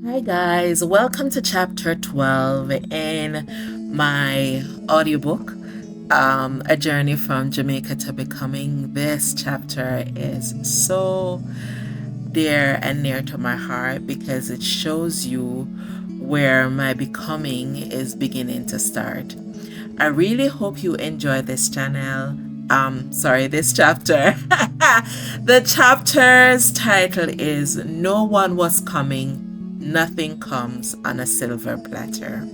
Hi guys, welcome to chapter 12 in my audiobook, A Journey from Jamaica to Becoming. This chapter is so dear and near to my heart because it shows you where my becoming is beginning to start. I really hope you enjoy this channel. This chapter. The chapter's title is No One Was Coming, Nothing Comes on a Silver Platter.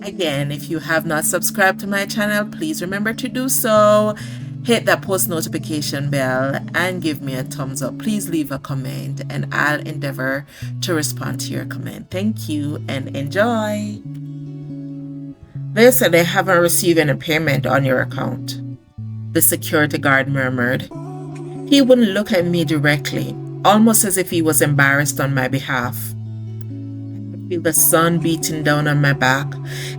Again, if you have not subscribed to my channel, please remember to do so. Hit that post notification bell and give me a thumbs up. Please leave a comment and I'll endeavor to respond to your comment. Thank you and enjoy. They said they haven't received any payment on your account, the security guard murmured. He wouldn't look at me directly, almost as if he was embarrassed on my behalf. I feel the sun beating down on my back,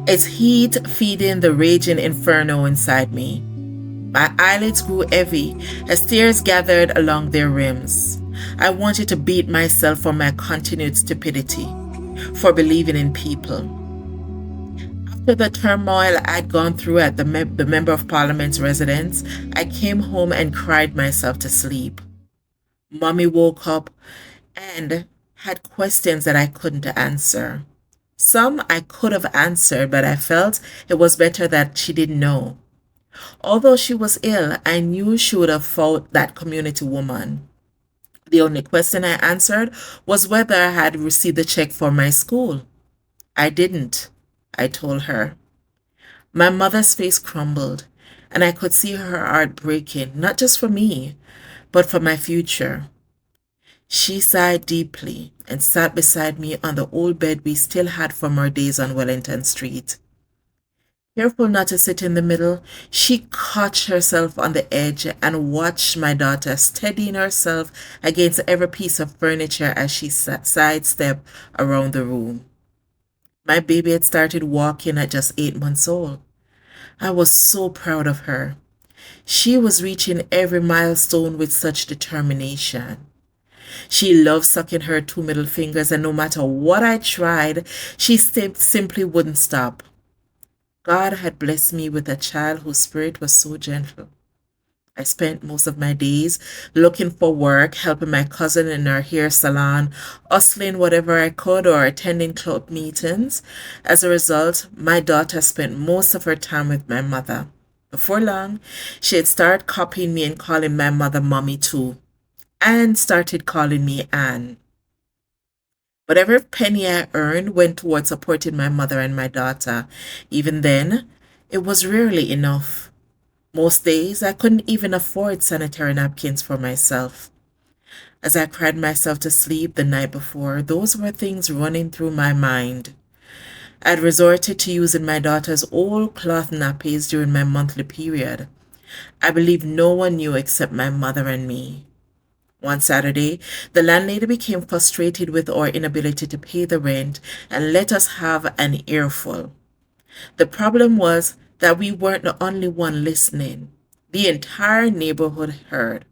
its heat feeding the raging inferno inside me. My eyelids grew heavy as tears gathered along their rims. I wanted to beat myself for my continued stupidity, for believing in people. After the turmoil I'd gone through at the Member of Parliament's residence, I came home and cried myself to sleep. Mommy woke up and had questions that I couldn't answer. Some I could have answered, but I felt it was better that she didn't know. Although she was ill, I knew she would have fought that community woman. The only question I answered was whether I had received the check for my school. I didn't, I told her. My mother's face crumbled, and I could see her heart breaking, not just for me, but for my future. She sighed deeply and sat beside me on the old bed we still had from our days on Wellington Street. Careful not to sit in the middle, she caught herself on the edge and watched my daughter steadying herself against every piece of furniture as she sidestepped around the room. My baby had started walking at just 8 months old. I was so proud of her. She was reaching every milestone with such determination. She loved sucking her two middle fingers, and no matter what I tried, she simply wouldn't stop. God had blessed me with a child whose spirit was so gentle. I spent most of my days looking for work, helping my cousin in her hair salon, hustling whatever I could, or attending club meetings. As a result, my daughter spent most of her time with my mother. Before long, she had started copying me and calling my mother Mommy too, and started calling me Anne. Whatever penny I earned went towards supporting my mother and my daughter. Even then, it was rarely enough. Most days, I couldn't even afford sanitary napkins for myself. As I cried myself to sleep the night before, those were things running through my mind. I'd resorted to using my daughter's old cloth nappies during my monthly period. I believe no one knew except my mother and me. One Saturday, the landlady became frustrated with our inability to pay the rent and let us have an earful. The problem was that we weren't the only one listening. The entire neighborhood heard.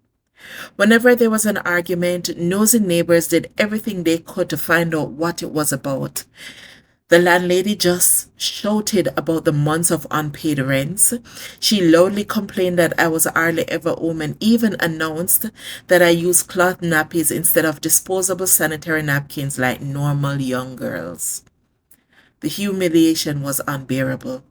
Whenever there was an argument, nosy neighbors did everything they could to find out what it was about. The landlady just shouted about the months of unpaid rents. She loudly complained that I was hardly ever home and even announced that I used cloth nappies instead of disposable sanitary napkins like normal young girls. The humiliation was unbearable.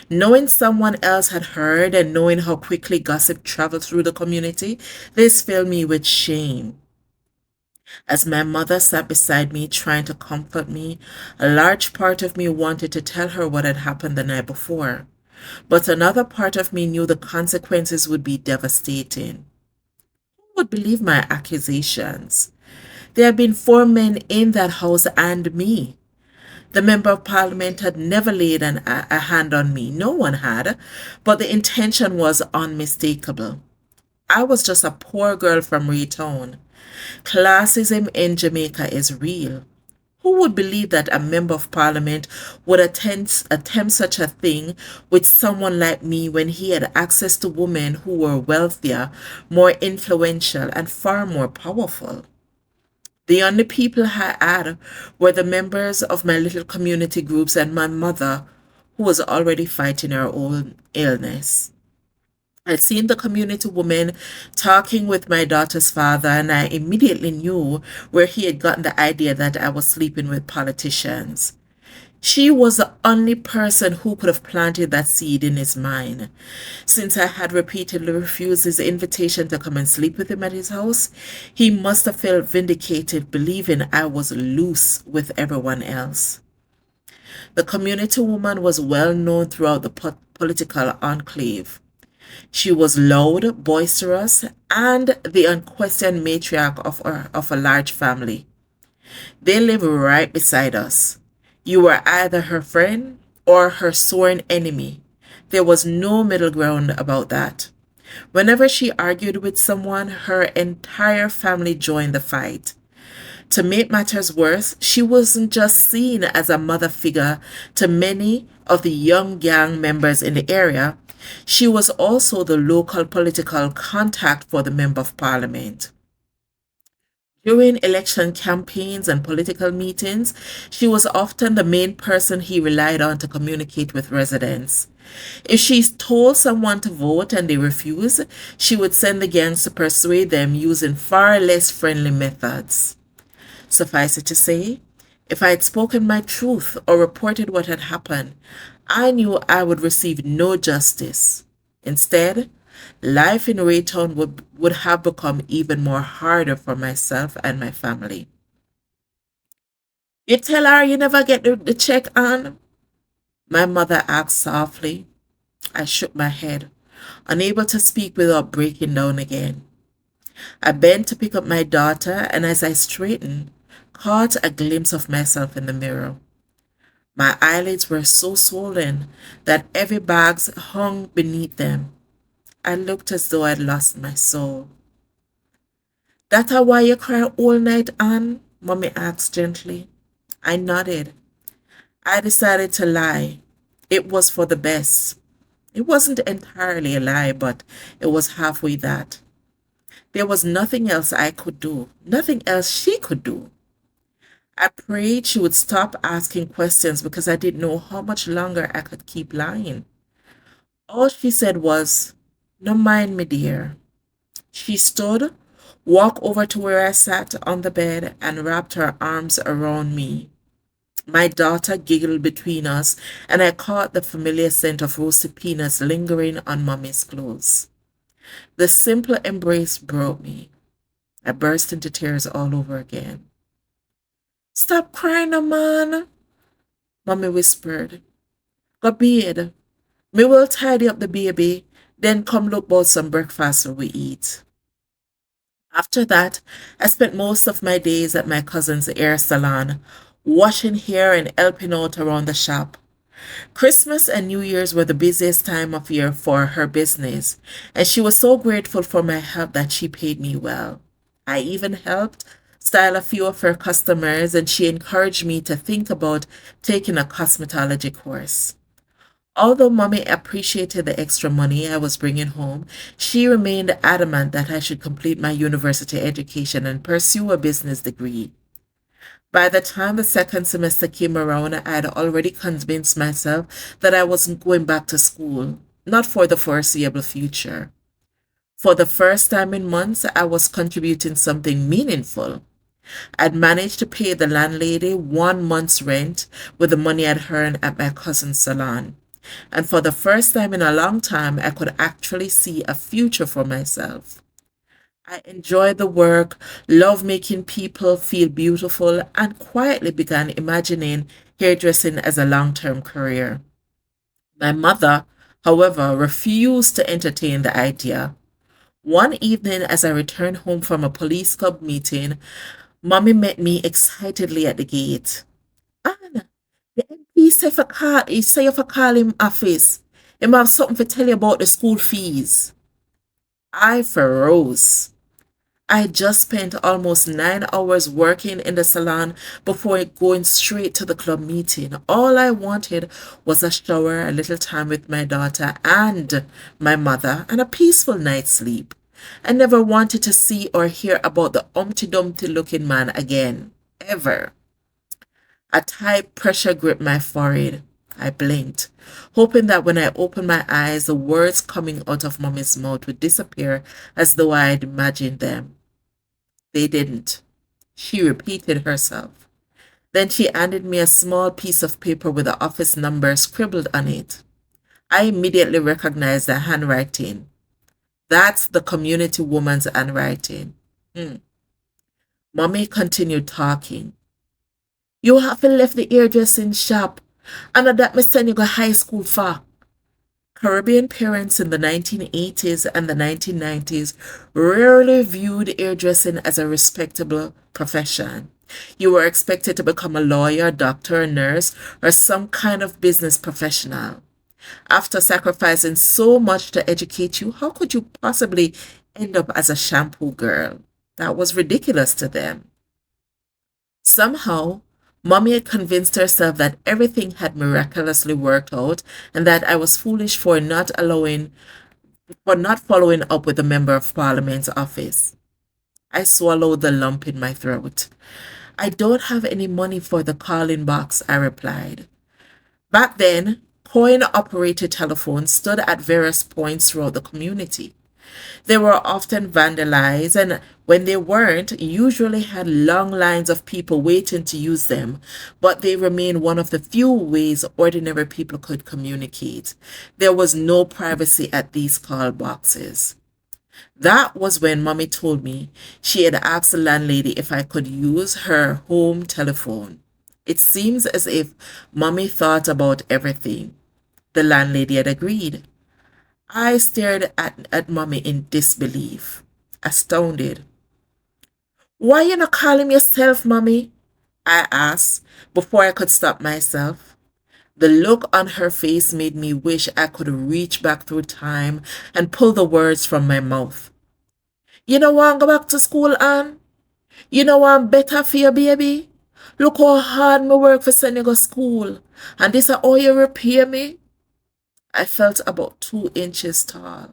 Knowing someone else had heard and knowing how quickly gossip traveled through the community, this filled me with shame. As my mother sat beside me trying to comfort me, a large part of me wanted to tell her what had happened the night before, but another part of me knew the consequences would be devastating. Who would believe my accusations? There had been 4 men in that house and me. The Member of Parliament had never laid a hand on me. No one had, but the intention was unmistakable. I was just a poor girl from Raytown. Classism in Jamaica is real. Who would believe that a Member of Parliament would attempt such a thing with someone like me when he had access to women who were wealthier, more influential, and far more powerful? The only people I had were the members of my little community groups and my mother, who was already fighting her own illness. I'd seen the community woman talking with my daughter's father, and I immediately knew where he had gotten the idea that I was sleeping with politicians. She was the only person who could have planted that seed in his mind. Since I had repeatedly refused his invitation to come and sleep with him at his house, he must have felt vindicated, believing I was loose with everyone else. The community woman was well known throughout the political enclave. She was loud, boisterous, and the unquestioned matriarch of a large family. They lived right beside us. You were either her friend or her sworn enemy. There was no middle ground about that. Whenever she argued with someone, her entire family joined the fight. To make matters worse, she wasn't just seen as a mother figure to many of the young gang members in the area, she was also the local political contact for the Member of Parliament. During election campaigns and political meetings, she was often the main person he relied on to communicate with residents. If she told someone to vote and they refused, she would send the gangs to persuade them using far less friendly methods. Suffice it to say, if I had spoken my truth or reported what had happened, I knew I would receive no justice. Instead, life in Raytown would have become even more harder for myself and my family. You tell her you never get the check on? My mother asked softly. I shook my head, unable to speak without breaking down again. I bent to pick up my daughter, and as I straightened, caught a glimpse of myself in the mirror. My eyelids were so swollen that every bags hung beneath them. I looked as though I'd lost my soul. That why you cry all night, Anne? Mommy asked gently. I nodded. I decided to lie. It was for the best. It wasn't entirely a lie, but it was halfway that. There was nothing else I could do, nothing else she could do. I prayed she would stop asking questions because I didn't know how much longer I could keep lying. All she said was, "No mind me, dear." She stood, walked over to where I sat on the bed, and wrapped her arms around me. My daughter giggled between us, and I caught the familiar scent of roasted peanuts lingering on Mummy's clothes. The simple embrace broke me. I burst into tears all over again. "Stop crying, no man," Mummy whispered. "Go bed. Me will tidy up the baby, then come look about some breakfast we eat." After that, I spent most of my days at my cousin's hair salon, washing hair and helping out around the shop. Christmas and New Year's were the busiest time of year for her business, and she was so grateful for my help that she paid me well. I even helped style a few of her customers, and she encouraged me to think about taking a cosmetology course. Although Mommy appreciated the extra money I was bringing home, she remained adamant that I should complete my university education and pursue a business degree. By the time the second semester came around, I had already convinced myself that I wasn't going back to school, not for the foreseeable future. For the first time in months, I was contributing something meaningful. I'd managed to pay the landlady 1 month's rent with the money I'd earned at my cousin's salon. And for the first time in a long time, I could actually see a future for myself. I enjoyed the work, loved making people feel beautiful, and quietly began imagining hairdressing as a long-term career. My mother, however, refused to entertain the idea. One evening, as I returned home from a police club meeting, Mommy met me excitedly at the gate. "Anna, the MP say if I call him office. Him have something to tell you about the school fees." I froze. I had just spent almost 9 hours working in the salon before going straight to the club meeting. All I wanted was a shower, a little time with my daughter and my mother, and a peaceful night's sleep. I never wanted to see or hear about the Humpty Dumpty looking man again, ever. A tight pressure gripped my forehead. I blinked, hoping that when I opened my eyes, the words coming out of Mommy's mouth would disappear as though I had imagined them. They didn't. She repeated herself. Then she handed me a small piece of paper with the office number scribbled on it. I immediately recognized the handwriting. That's the community woman's handwriting. Hmm. Mommy continued talking. You haven't left the hairdressing shop, and that me send you go high school for. Caribbean parents in the 1980s and the 1990s rarely viewed hairdressing as a respectable profession. You were expected to become a lawyer, doctor, nurse, or some kind of business professional. After sacrificing so much to educate you, how could you possibly end up as a shampoo girl? That was ridiculous to them. Somehow, Mommy had convinced herself that everything had miraculously worked out and that I was foolish for not following up with the Member of Parliament's office. I swallowed the lump in my throat. I don't have any money for the calling box, I replied. Back then, coin-operated telephones stood at various points throughout the community. They were often vandalized, and when they weren't, usually had long lines of people waiting to use them, but they remained one of the few ways ordinary people could communicate. There was no privacy at these call boxes. That was when Mommy told me she had asked the landlady if I could use her home telephone. It seems as if Mommy thought about everything. The landlady had agreed. I stared at Mommy in disbelief, astounded. Why you not calling yourself, Mommy? I asked before I could stop myself. The look on her face made me wish I could reach back through time and pull the words from my mouth. You know want to go back to school, Anne? You know want better for your baby? Look how hard me work for sending you to school. And this is how you repay me? I felt about 2 inches tall.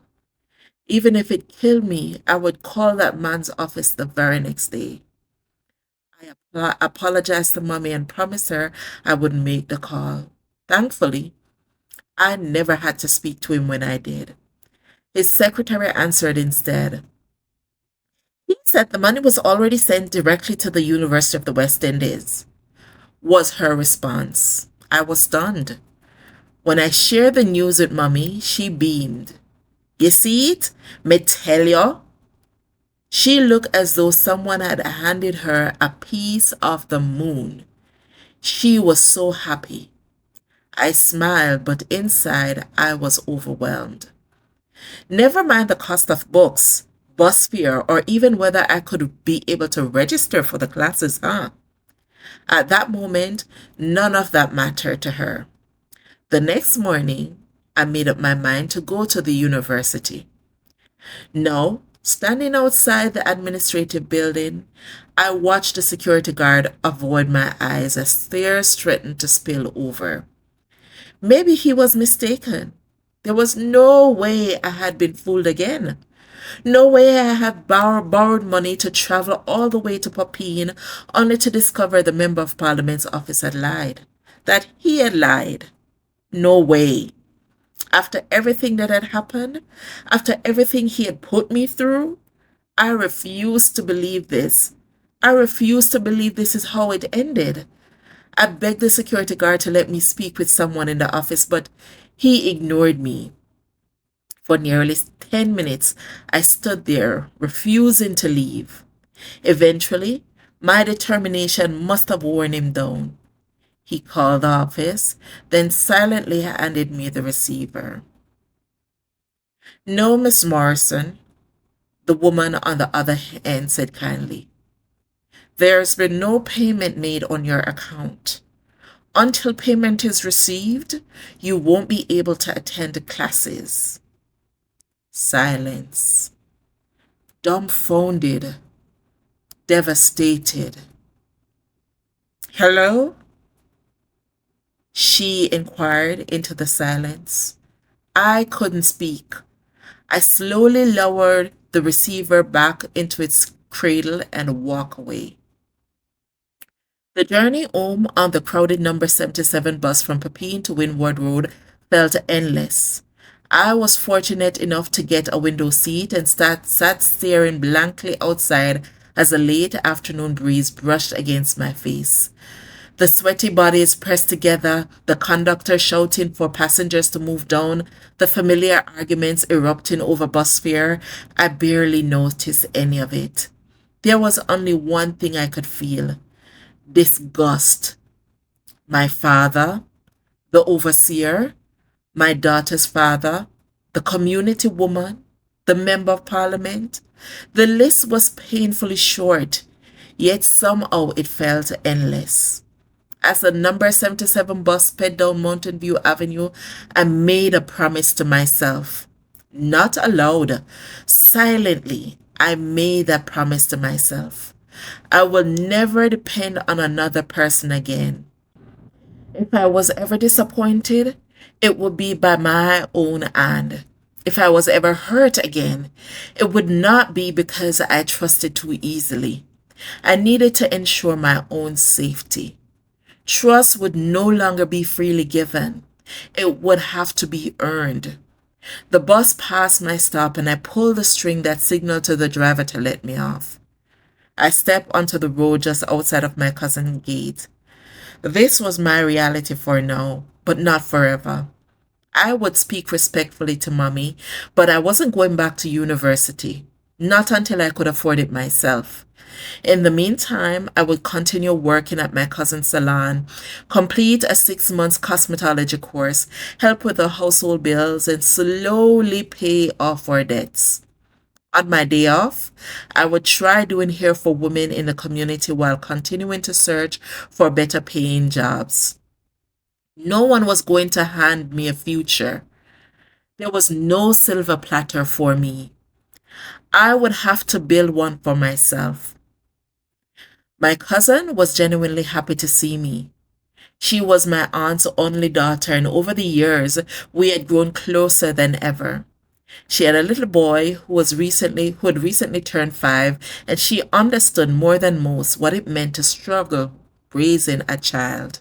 Even if it killed me, I would call that man's office the very next day. I apologized to Mommy and promised her I would make the call. Thankfully, I never had to speak to him when I did. His secretary answered instead. He said the money was already sent directly to the University of the West Indies, was her response. I was stunned. When I shared the news with Mommy, she beamed. You see it? Me tell you. She looked as though someone had handed her a piece of the moon. She was so happy. I smiled, but inside I was overwhelmed. Never mind the cost of books, bus fare, or even whether I could be able to register for the classes, huh? At that moment, none of that mattered to her. The next morning, I made up my mind to go to the university. Now, standing outside the administrative building, I watched the security guard avoid my eyes as tears threatened to spill over. Maybe he was mistaken. There was no way I had been fooled again. No way I had borrowed money to travel all the way to Popine only to discover the Member of Parliament's office had lied. That he had lied. No way. After everything that had happened, after everything he had put me through, I refused to believe this. I refused to believe this is how it ended. I begged the security guard to let me speak with someone in the office, but he ignored me. For nearly 10 minutes, I stood there, refusing to leave. Eventually, my determination must have worn him down. He called the office, then silently handed me the receiver. No, Miss Morrison, the woman on the other end said kindly. There's been no payment made on your account. Until payment is received, you won't be able to attend classes. Silence. Dumbfounded. Devastated. Hello? She inquired into the silence. I couldn't speak. I slowly lowered the receiver back into its cradle and walked away. The journey home on the crowded number 77 bus from Pepin to Windward Road felt endless. I was fortunate enough to get a window seat and sat staring blankly outside as a late afternoon breeze brushed against my face. The sweaty bodies pressed together, the conductor shouting for passengers to move down, the familiar arguments erupting over bus fare. I barely noticed any of it. There was only one thing I could feel: disgust. My father, the overseer, my daughter's father, the community woman, the member of parliament. The list was painfully short, yet somehow it felt endless. As the number 77 bus sped down Mountain View Avenue, I made a promise to myself. Not aloud, silently, I made that promise to myself. I will never depend on another person again. If I was ever disappointed, it would be by my own hand. If I was ever hurt again, it would not be because I trusted too easily. I needed to ensure my own safety. Trust would no longer be freely given. It would have to be earned. The bus passed my stop and I pulled the string that signaled to the driver to let me off. I stepped onto the road just outside of my cousin's gate. This was my reality for now, but not forever. I would speak respectfully to Mommy, but I wasn't going back to university. Not until I could afford it myself. In the meantime, I would continue working at my cousin's salon, complete a 6 month cosmetology course, help with the household bills, and slowly pay off our debts. On my day off, I would try doing hair for women in the community while continuing to search for better paying jobs. No one was going to hand me a future. There was no silver platter for me. I would have to build one for myself. My cousin was genuinely happy to see me. She was my aunt's only daughter, and over the years, we had grown closer than ever. She had a little boy who had recently turned 5, and she understood more than most what it meant to struggle raising a child.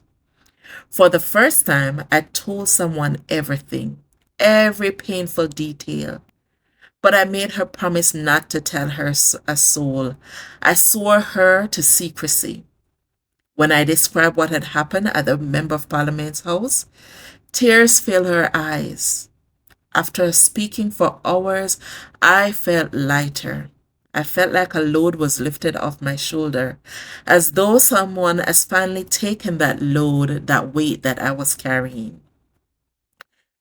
For the first time, I told someone everything, every painful detail. But I made her promise not to tell her a soul. I swore her to secrecy. When I described what had happened at the Member of Parliament's house, tears filled her eyes. After speaking for hours, I felt lighter. I felt like a load was lifted off my shoulder, as though someone has finally taken that load, that weight that I was carrying.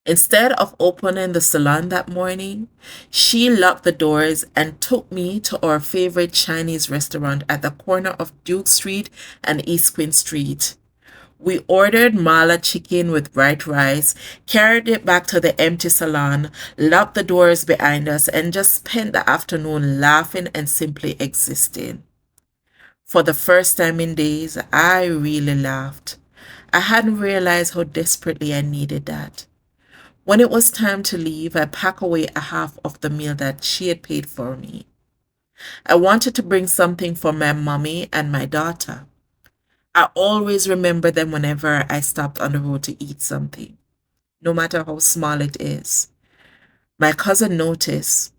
Instead of opening the salon that morning, she locked the doors and took me to our favorite Chinese restaurant at the corner of Duke Street and East Queen Street. We ordered mala chicken with bright rice, carried it back to the empty salon, locked the doors behind us, and just spent the afternoon laughing and simply existing. For the first time in days, I really laughed. I hadn't realized how desperately I needed that. When it was time to leave, I packed away a half of the meal that she had paid for me. I wanted to bring something for my mommy and my daughter. I always remember them whenever I stopped on the road to eat something, no matter how small it is. My cousin noticed.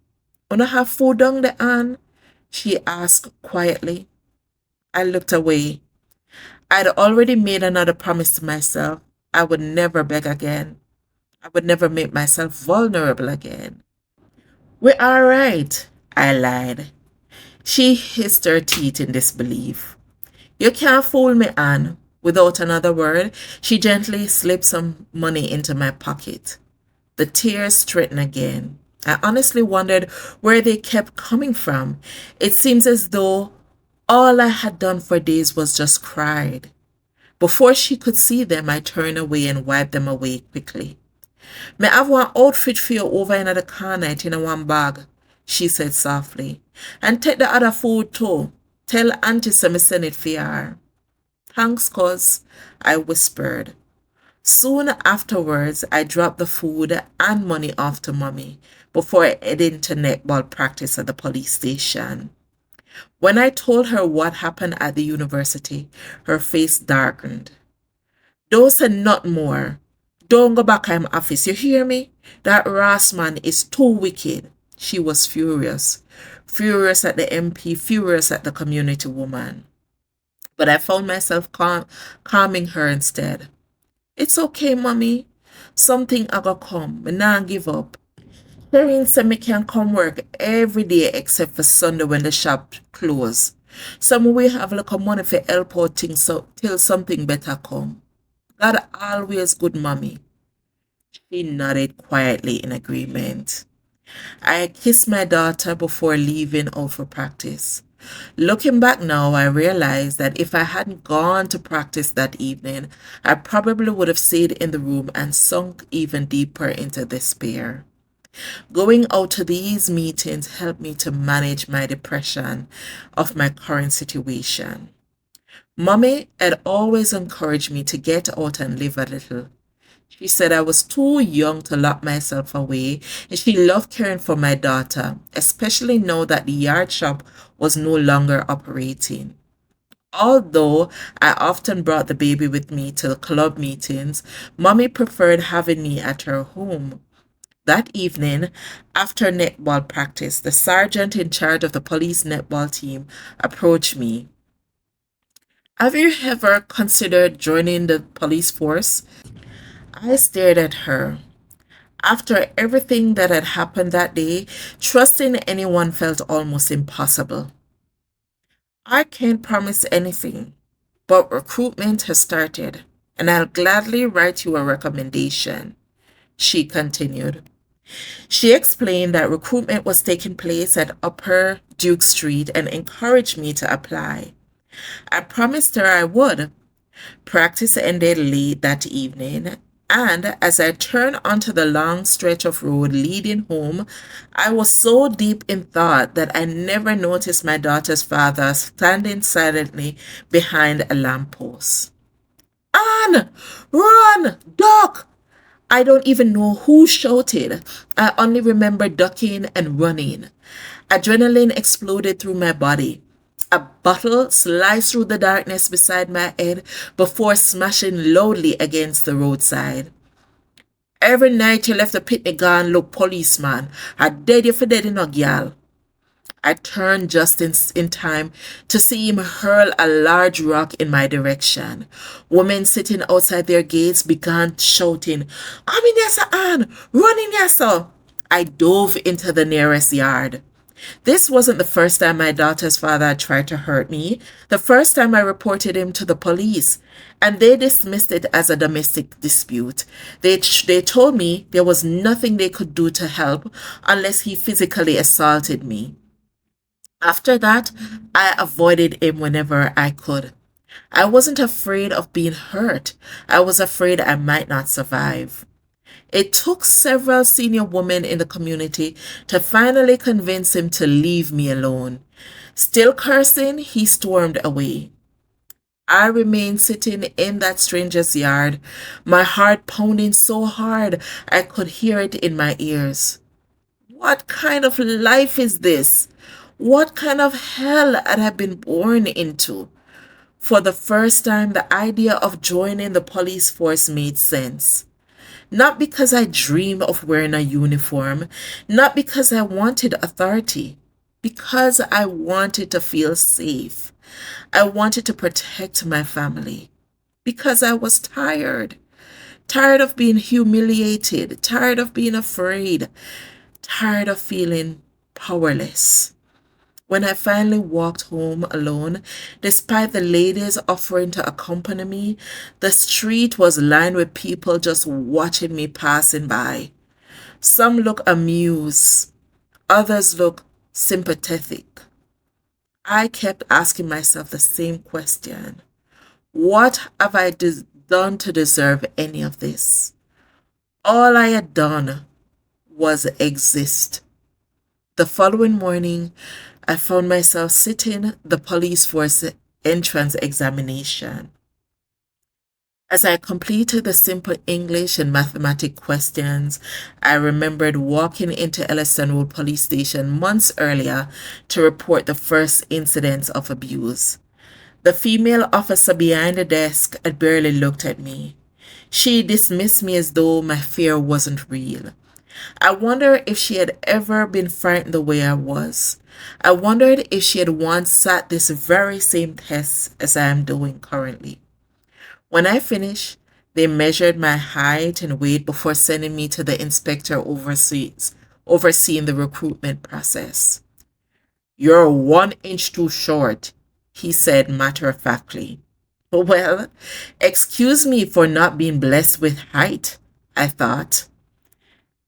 "Wanna have food down the Anne?" she asked quietly. I looked away. I'd already made another promise to myself. I would never beg again. I would never make myself vulnerable again. "We're all right," I lied. She hissed her teeth in disbelief. "You can't fool me, Anne." Without another word, she gently slipped some money into my pocket. The tears straightened again. I honestly wondered where they kept coming from. It seems as though all I had done for days was just cried. Before she could see them, I turned away and wiped them away quickly. "Me have one outfit for you over in the corner in a one bag," she said softly. "And take the other food too. Tell Auntie so me send it for her." "Thanks, cuz," I whispered. Soon afterwards, I dropped the food and money off to mommy before heading to netball practice at the police station. When I told her what happened at the university, her face darkened. Don't say nothing more. Don't go back in my office, you hear me? That Ross man is too wicked. She was furious. Furious at the MP, furious at the community woman. But I found myself calming her instead. It's okay, mommy. Something I go come. Me nah give up. Shireen said me can come work every day except for Sunday when the shop close. So me will have like a money for help out things so till something better come. God always good, mommy. She nodded quietly in agreement. I kissed my daughter before leaving out for practice. Looking back now, I realized that if I hadn't gone to practice that evening, I probably would have stayed in the room and sunk even deeper into despair. Going out to these meetings helped me to manage my depression of my current situation. Mommy had always encouraged me to get out and live a little. She said I was too young to lock myself away, and she loved caring for my daughter, especially now that the yard shop was no longer operating. Although I often brought the baby with me to the club meetings, Mommy preferred having me at her home. That evening, after netball practice, the sergeant in charge of the police netball team approached me. Have you ever considered joining the police force? I stared at her. After everything that had happened that day, trusting anyone felt almost impossible. I can't promise anything, but recruitment has started, and I'll gladly write you a recommendation, she continued. She explained that recruitment was taking place at Upper Duke Street and encouraged me to apply. I promised her I would. Practice ended late that evening, and as I turned onto the long stretch of road leading home, I was so deep in thought that I never noticed my daughter's father standing silently behind a lamppost. Anne! Run! Duck! I don't even know who shouted. I only remember ducking and running. Adrenaline exploded through my body. A bottle sliced through the darkness beside my head before smashing loudly against the roadside. Every night you left the pitney gone look policeman. I dead you for dead in a gal. I turned just in time to see him hurl a large rock in my direction. Women sitting outside their gates began shouting, "Come in here, sir, Anne! Run in here, sir!" I dove into the nearest yard. This wasn't the first time my daughter's father had tried to hurt me. The first time I reported him to the police, and they dismissed it as a domestic dispute. They told me there was nothing they could do to help unless he physically assaulted me. After that, I avoided him whenever I could. I wasn't afraid of being hurt. I was afraid I might not survive. It took several senior women in the community to finally convince him to leave me alone. Still cursing, he stormed away. I remained sitting in that stranger's yard, my heart pounding so hard I could hear it in my ears. What kind of life is this? What kind of hell had I been born into? For the first time, the idea of joining the police force made sense. Not because I dreamed of wearing a uniform, not because I wanted authority, because I wanted to feel safe. I wanted to protect my family, because I was tired. Tired of being humiliated, tired of being afraid, tired of feeling powerless. When I finally walked home alone, despite the ladies offering to accompany me, the street was lined with people just watching me passing by. Some looked amused, others looked sympathetic. I kept asking myself the same question. What have I done to deserve any of this? All I had done was exist. The following morning, I found myself sitting the police force entrance examination. As I completed the simple English and mathematics questions, I remembered walking into Ellison Road Police Station months earlier to report the first incident of abuse. The female officer behind the desk had barely looked at me. She dismissed me as though my fear wasn't real. I wondered if she had ever been frightened the way I was. I wondered if she had once sat this very same test as I am doing currently. When I finished, they measured my height and weight before sending me to the inspector overseeing the recruitment process. "You're 1 inch too short," he said matter-of-factly. Well, excuse me for not being blessed with height, I thought.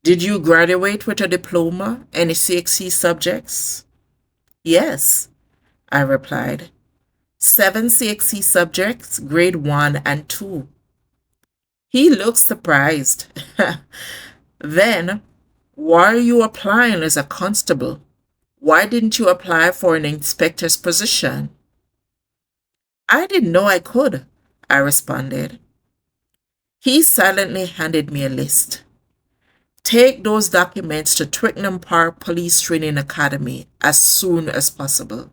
"Did you graduate with a diploma? Any CXC subjects?" "Yes," I replied. 7 CXC subjects, grade 1 and 2. He looked surprised. "Then, why are you applying as a constable? Why didn't you apply for an inspector's position?" "I didn't know I could," I responded. He silently handed me a list. "Take those documents to Twickenham Park Police Training Academy as soon as possible."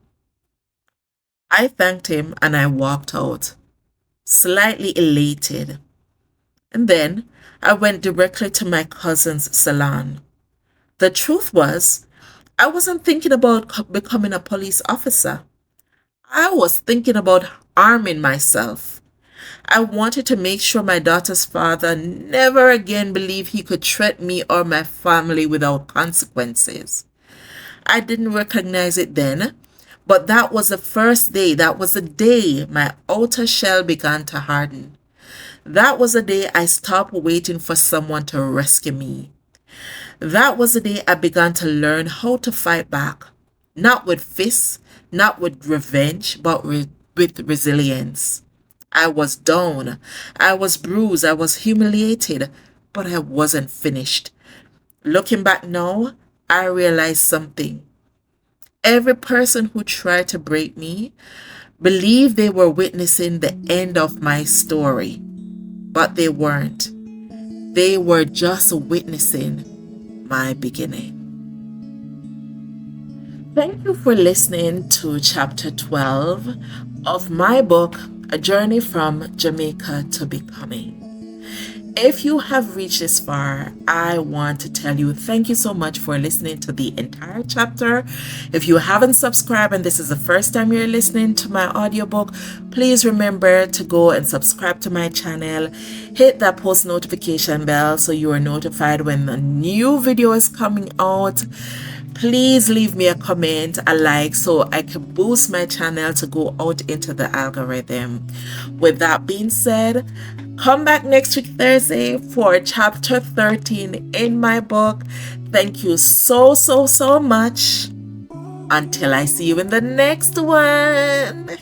I thanked him and I walked out, slightly elated. And then I went directly to my cousin's salon. The truth was, I wasn't thinking about becoming a police officer. I was thinking about arming myself. I wanted to make sure my daughter's father never again believed he could threaten me or my family without consequences. I didn't recognize it then, but that was the first day, that was the day my outer shell began to harden. That was the day I stopped waiting for someone to rescue me. That was the day I began to learn how to fight back. Not with fists, not with revenge, but with resilience. I was down. I was bruised. I was humiliated, but I wasn't finished. Looking back now, I realized something. Every person who tried to break me believed they were witnessing the end of my story, but they weren't. They were just witnessing my beginning. Thank you for listening to chapter 12 of my book, A Journey from Jamaica to Becoming. If you have reached this far, I want to tell you thank you so much for listening to the entire chapter. If you haven't subscribed and this is the first time you're listening to my audiobook, please remember to go and subscribe to my channel. Hit that post notification bell so you are notified when a new video is coming out. Please leave me a comment, a like, so I can boost my channel to go out into the algorithm. With that being said, come back next week Thursday for chapter 13 in my book. Thank you so much. Until I see you in the next one.